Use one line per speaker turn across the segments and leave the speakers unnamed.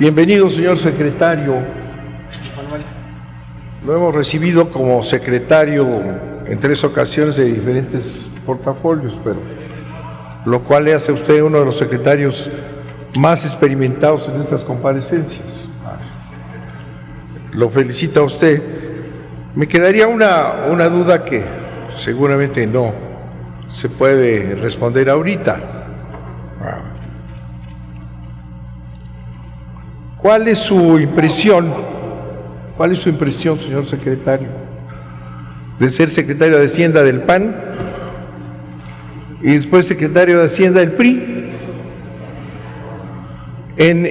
Bienvenido, señor secretario. Lo hemos recibido como secretario en 3 ocasiones de diferentes portafolios, pero lo cual le hace a usted uno de los secretarios más experimentados en estas comparecencias. Lo felicita a usted. Me quedaría una duda que seguramente no se puede responder ahorita. ¿Cuál es su impresión? ¿Cuál es su impresión, señor secretario, de ser secretario de Hacienda del PAN y después secretario de Hacienda del PRI? En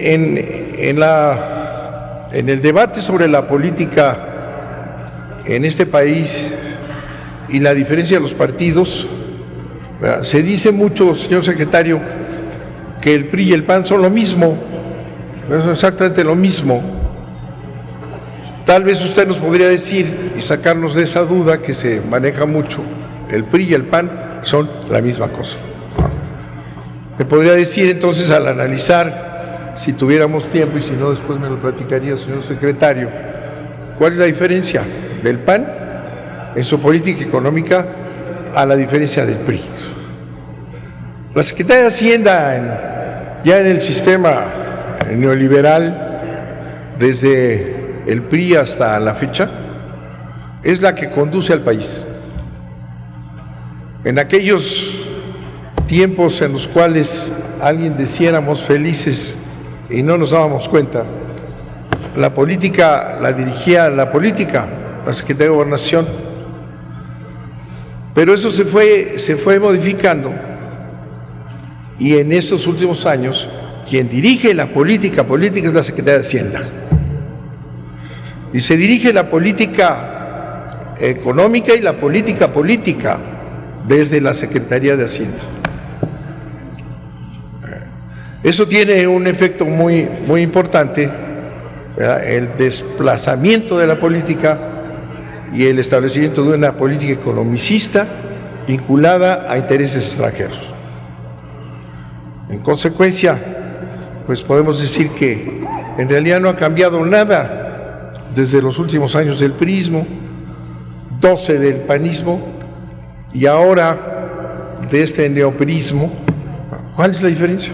el debate sobre la política en este país y la diferencia de los partidos, se dice mucho, señor secretario, que el PRI y el PAN son lo mismo, es exactamente lo mismo. Tal vez usted nos podría decir y sacarnos de esa duda que se maneja mucho, el PRI y el PAN son la misma cosa. Me podría decir entonces, al analizar, si tuviéramos tiempo y si no después me lo platicaría, señor secretario, ¿cuál es la diferencia del PAN en su política económica a la diferencia del PRI? La Secretaría de Hacienda, ya en el sistema neoliberal, desde el PRI hasta la fecha, es la que conduce al país. En aquellos tiempos en los cuales alguien decía éramos felices y no nos dábamos cuenta, la política la dirigía la Secretaría de Gobernación, pero eso se fue modificando, y en estos últimos años quien dirige la política es la Secretaría de Hacienda, y se dirige la política económica y la política desde la Secretaría de Hacienda. Eso tiene un efecto muy importante, ¿verdad? El desplazamiento de la política y el establecimiento de una política economicista vinculada a intereses extranjeros. En consecuencia, pues podemos decir que en realidad no ha cambiado nada desde los últimos años del priismo, 12 del panismo y ahora de este neopriismo. ¿Cuál es la diferencia?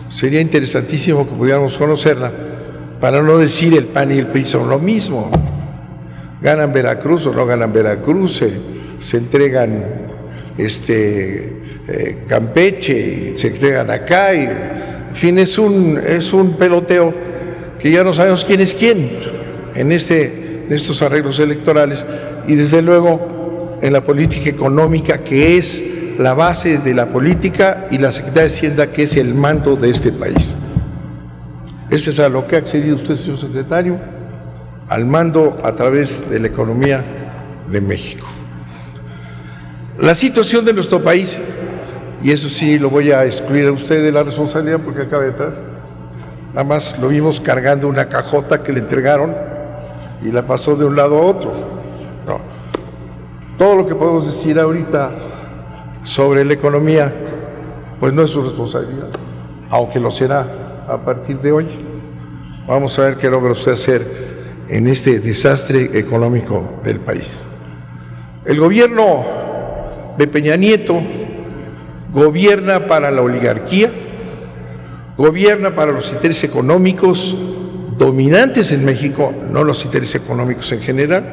Sería interesantísimo que pudiéramos conocerla, para no decir el PAN y el PRI son lo mismo. Ganan Veracruz o no ganan Veracruz, se entregan Campeche, se entregan acá, y en fin, es un peloteo que ya no sabemos quién es quién en estos arreglos electorales, y desde luego en la política económica, que es la base de la política, y la Secretaría de Hacienda, que es el mando de este país. Ese es a lo que ha accedido usted, señor secretario, al mando a través de la economía de México. La situación de nuestro país, y eso sí lo voy a excluir a usted de la responsabilidad porque acaba de entrar, nada más lo vimos cargando una cajota que le entregaron y la pasó de un lado a otro. No. Todo lo que podemos decir ahorita sobre la economía, pues no es su responsabilidad, aunque lo será a partir de hoy. Vamos a ver qué logra usted hacer en este desastre económico del país. El gobierno de Peña Nieto gobierna para la oligarquía, gobierna para los intereses económicos dominantes en México, no los intereses económicos en general,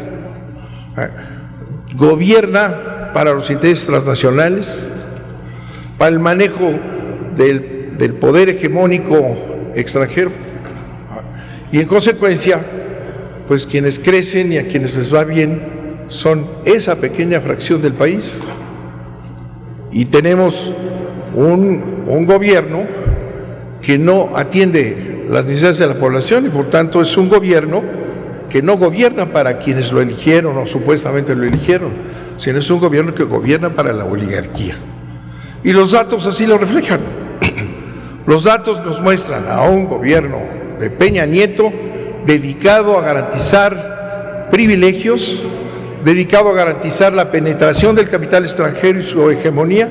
gobierna para los intereses transnacionales, para el manejo del poder hegemónico extranjero, y en consecuencia, pues quienes crecen y a quienes les va bien son esa pequeña fracción del país, y tenemos un gobierno que no atiende las necesidades de la población, y por tanto es un gobierno que no gobierna para quienes lo eligieron o supuestamente lo eligieron, sino es un gobierno que gobierna para la oligarquía. Y los datos así lo reflejan. Los datos nos muestran a un gobierno de Peña Nieto dedicado a garantizar privilegios, dedicado a garantizar la penetración del capital extranjero y su hegemonía,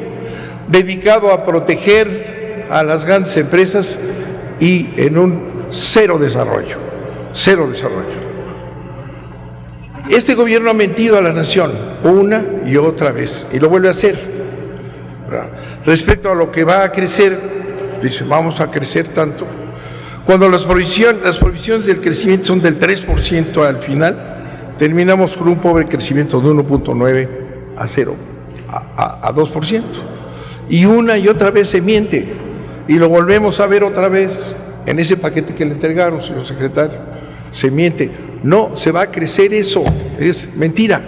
dedicado a proteger a las grandes empresas y en un cero desarrollo, cero desarrollo. Este gobierno ha mentido a la nación una y otra vez y lo vuelve a hacer. Respecto a lo que va a crecer, dice, vamos a crecer tanto. Cuando las provisiones del crecimiento son del 3% al final, terminamos con un pobre crecimiento de 1.9 a 0, a 2%. Y una y otra vez se miente y lo volvemos a ver otra vez en ese paquete que le entregaron, señor secretario. Se miente. No se va a crecer eso, es mentira.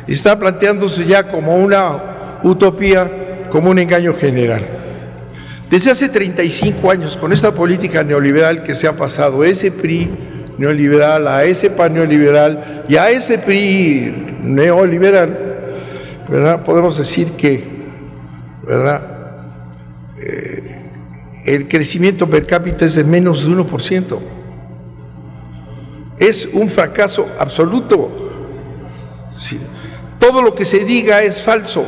Está planteándose ya como una utopía, como un engaño general. Desde hace 35 años, con esta política neoliberal que se ha pasado, ese PRI neoliberal, a ese PAN neoliberal y a ese PRI neoliberal, ¿verdad? Podemos decir que, ¿verdad? El crecimiento per cápita es de menos de 1%. Es un fracaso absoluto. Sí. Todo lo que se diga es falso.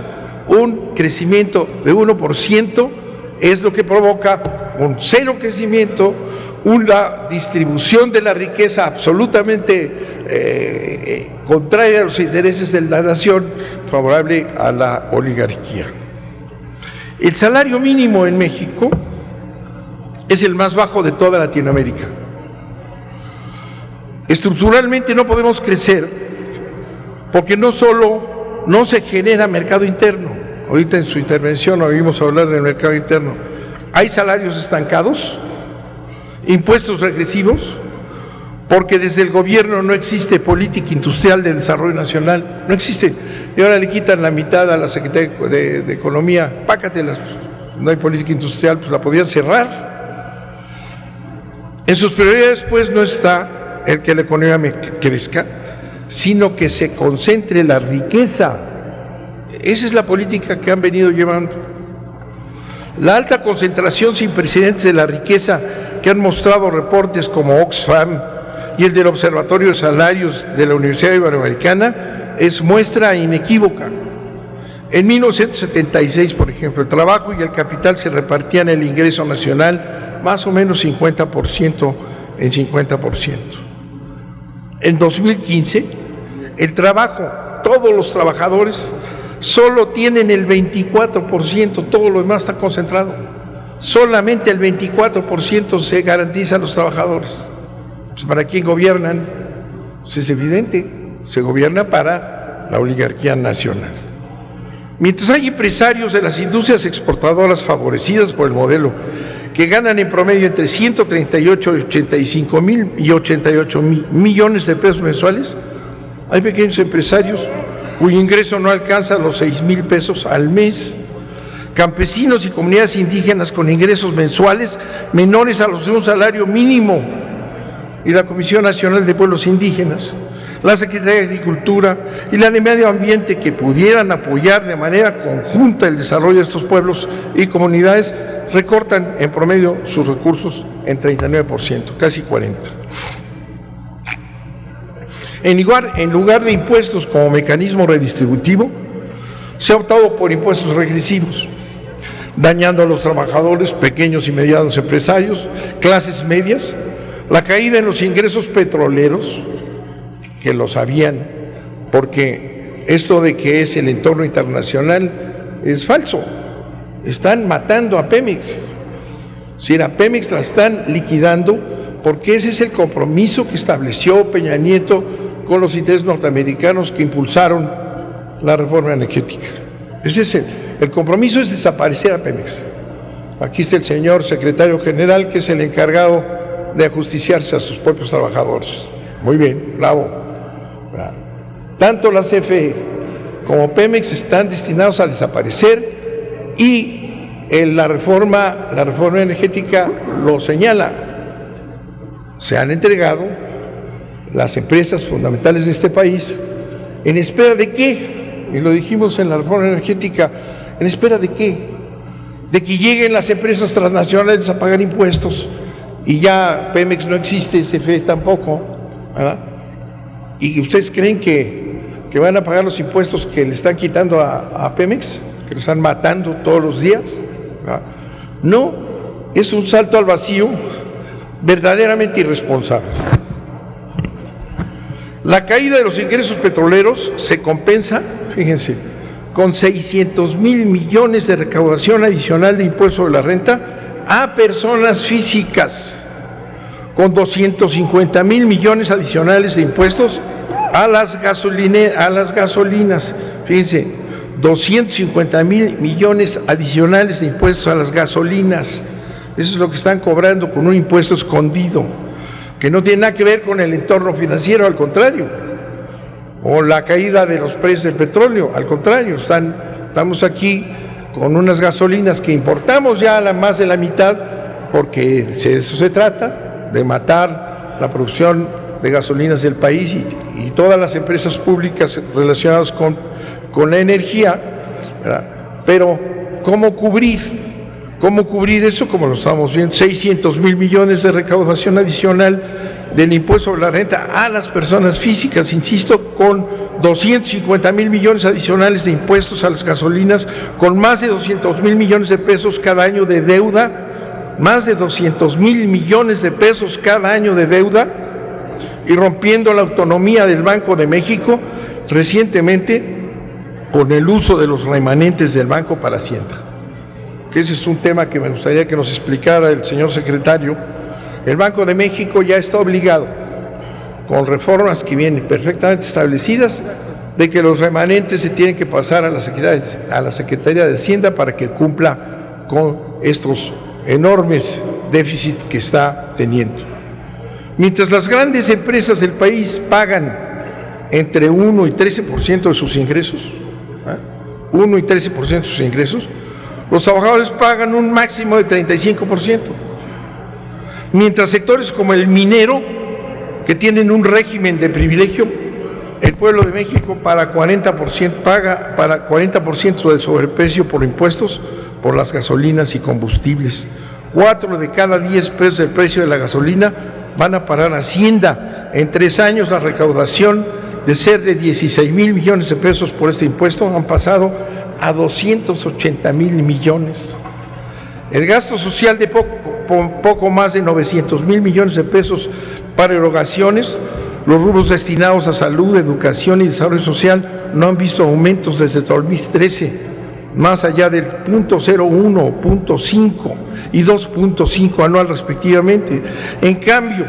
Un crecimiento de 1% es lo que provoca un cero crecimiento, una distribución de la riqueza absolutamente contraria a los intereses de la nación, favorable a la oligarquía. El salario mínimo en México es el más bajo de toda Latinoamérica. Estructuralmente no podemos crecer porque no solo no se genera mercado interno. Ahorita en su intervención oímos hablar del mercado interno. Hay salarios estancados, impuestos regresivos, porque desde el gobierno no existe política industrial de desarrollo nacional, no existe. Y ahora le quitan la mitad a la Secretaría de Economía, pácatelas, no hay política industrial, pues la podían cerrar. En sus prioridades pues no está el que la economía crezca, sino que se concentre la riqueza. Esa es la política que han venido llevando. La alta concentración sin precedentes de la riqueza que han mostrado reportes como Oxfam y el del Observatorio de Salarios de la Universidad Iberoamericana es muestra inequívoca. En 1976, por ejemplo, el trabajo y el capital se repartían el ingreso nacional más o menos 50% en 50%. En 2015, el trabajo, todos los trabajadores solo tienen el 24%, todo lo demás está concentrado. Solamente el 24% se garantiza a los trabajadores. Pues ¿para quién gobiernan? Pues es evidente, se gobierna para la oligarquía nacional. Mientras hay empresarios de las industrias exportadoras favorecidas por el modelo que ganan en promedio entre 138 y 85 mil y 88 millones de pesos mensuales, hay pequeños empresarios cuyo ingreso no alcanza los 6,000 pesos al mes, campesinos y comunidades indígenas con ingresos mensuales menores a los de un salario mínimo, y la Comisión Nacional de Pueblos Indígenas, la Secretaría de Agricultura y la de Medio Ambiente, que pudieran apoyar de manera conjunta el desarrollo de estos pueblos y comunidades, recortan en promedio sus recursos en 39%, casi 40%. En lugar de impuestos como mecanismo redistributivo, se ha optado por impuestos regresivos, dañando a los trabajadores, pequeños y medianos empresarios, clases medias, la caída en los ingresos petroleros, que lo sabían, porque esto de que es el entorno internacional es falso. Están matando a Pemex. Si a Pemex la están liquidando, porque ese es el compromiso que estableció Peña Nieto con los intereses norteamericanos que impulsaron la reforma energética. Ese es el compromiso, es desaparecer a Pemex. Aquí está el señor secretario general, que es el encargado de ajusticiarse a sus propios trabajadores. Muy bien, bravo. Tanto la CFE como Pemex están destinados a desaparecer y la reforma energética lo señala. Se han entregado las empresas fundamentales de este país, ¿en espera de qué? Y lo dijimos en la reforma energética, ¿en espera de qué? De que lleguen las empresas transnacionales a pagar impuestos, y ya Pemex no existe, CFE tampoco, ¿verdad? ¿Y ustedes creen que van a pagar los impuestos que le están quitando a Pemex, que lo están matando todos los días? ¿Verdad? No, es un salto al vacío verdaderamente irresponsables. La caída de los ingresos petroleros se compensa, fíjense, con 600,000 millones de recaudación adicional de impuesto sobre la renta a personas físicas, con 250,000 millones adicionales de impuestos a las gasolinas. Fíjense, 250,000 millones adicionales de impuestos a las gasolinas. Eso es lo que están cobrando con un impuesto escondido, que no tiene nada que ver con el entorno financiero, al contrario, o la caída de los precios del petróleo, al contrario, estamos aquí con unas gasolinas que importamos ya a más de la mitad, porque de eso se trata, de matar la producción de gasolinas del país y todas las empresas públicas relacionadas con la energía, ¿verdad? Pero ¿cómo cubrir eso? Como lo estamos viendo, 600,000 millones de recaudación adicional del impuesto sobre la renta a las personas físicas, insisto, con 250,000 millones adicionales de impuestos a las gasolinas, con más de 200,000 millones de pesos cada año de deuda, más de 200,000 millones de pesos cada año de deuda, y rompiendo la autonomía del Banco de México recientemente con el uso de los remanentes del Banco para Hacienda. Que ese es un tema que me gustaría que nos explicara el señor secretario. El Banco de México ya está obligado, con reformas que vienen perfectamente establecidas, de que los remanentes se tienen que pasar a la Secretaría de Hacienda para que cumpla con estos enormes déficits que está teniendo. Mientras las grandes empresas del país pagan entre 1 y 13% de sus ingresos, 1 y 13% de sus ingresos, los trabajadores pagan un máximo de 35%. Mientras sectores como el minero, que tienen un régimen de privilegio, el pueblo de México paga 40% del sobreprecio por impuestos por las gasolinas y combustibles. 4 de cada 10 pesos del precio de la gasolina van a parar a Hacienda. En 3 años la recaudación, de ser de 16,000 millones de pesos por este impuesto, han pasado a 280,000 millones. El gasto social de poco más de 900,000 millones de pesos para erogaciones, los rubros destinados a salud, educación y desarrollo social no han visto aumentos desde 2013, más allá del 0.01, 0.5 y 2.5 anual respectivamente. En cambio,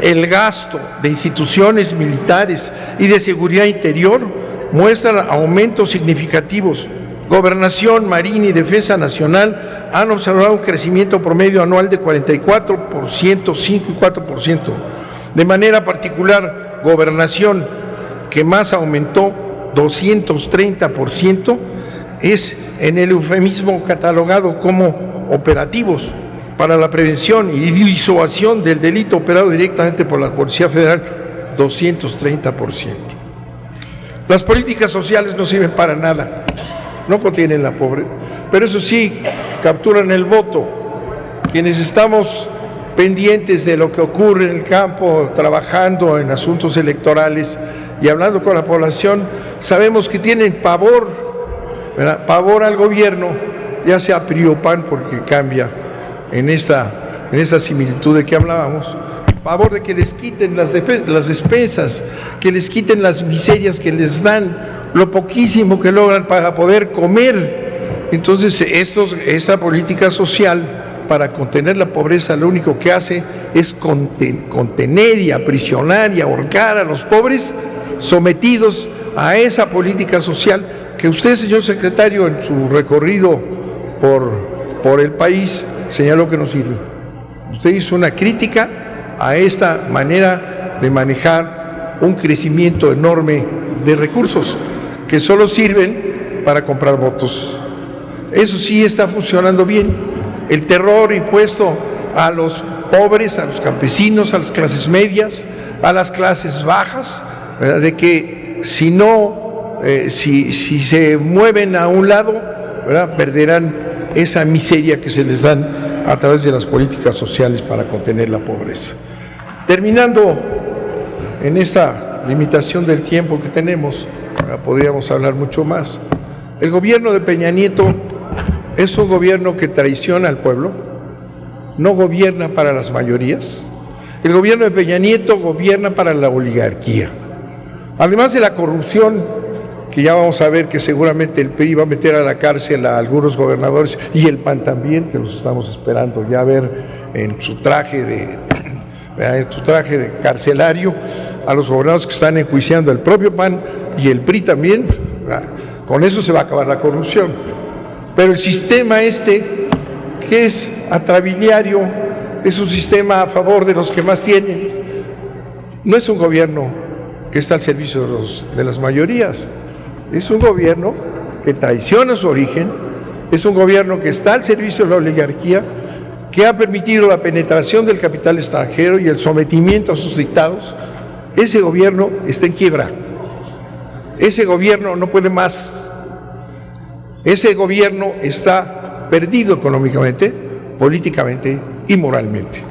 el gasto de instituciones militares y de seguridad interior muestra aumentos significativos. Gobernación, Marina y Defensa Nacional han observado un crecimiento promedio anual de 44%, 5 y 4%. De manera particular, Gobernación, que más aumentó 230%, es en el eufemismo catalogado como operativos para la prevención y disuasión del delito operado directamente por la Policía Federal, 230%. Las políticas sociales no sirven para nada, no contienen la pobreza, pero eso sí, capturan el voto. Quienes estamos pendientes de lo que ocurre en el campo, trabajando en asuntos electorales y hablando con la población, sabemos que tienen pavor, ¿verdad? Pavor al gobierno, ya sea PRI o PAN, porque cambia en esta similitud de que hablábamos, pavor de que les quiten las despensas, que les quiten las miserias que les dan, lo poquísimo que logran para poder comer. Entonces, esta política social para contener la pobreza lo único que hace es contener y aprisionar y ahorcar a los pobres sometidos a esa política social que usted, señor secretario, en su recorrido por el país señaló que no sirve. Usted hizo una crítica a esta manera de manejar un crecimiento enorme de recursos que solo sirven para comprar votos. Eso sí está funcionando bien. El terror impuesto a los pobres, a los campesinos, a las clases medias, a las clases bajas, ¿verdad? De que si se mueven a un lado, ¿verdad?, perderán esa miseria que se les dan a través de las políticas sociales para contener la pobreza. Terminando en esta limitación del tiempo que tenemos, podríamos hablar mucho más. El gobierno de Peña Nieto es un gobierno que traiciona al pueblo, no gobierna para las mayorías. El gobierno de Peña Nieto gobierna para la oligarquía. Además de la corrupción, que ya vamos a ver que seguramente el PRI va a meter a la cárcel a algunos gobernadores, y el PAN también, que los estamos esperando ya ver en su traje de carcelario, a los gobernadores que están enjuiciando el propio PAN y el PRI también. Con eso se va a acabar la corrupción. Pero el sistema que es atrabiliario, es un sistema a favor de los que más tienen. No es un gobierno que está al servicio de las mayorías. Es un gobierno que traiciona su origen, es un gobierno que está al servicio de la oligarquía, que ha permitido la penetración del capital extranjero y el sometimiento a sus dictados. Ese gobierno está en quiebra. Ese gobierno no puede más. Ese gobierno está perdido económicamente, políticamente y moralmente.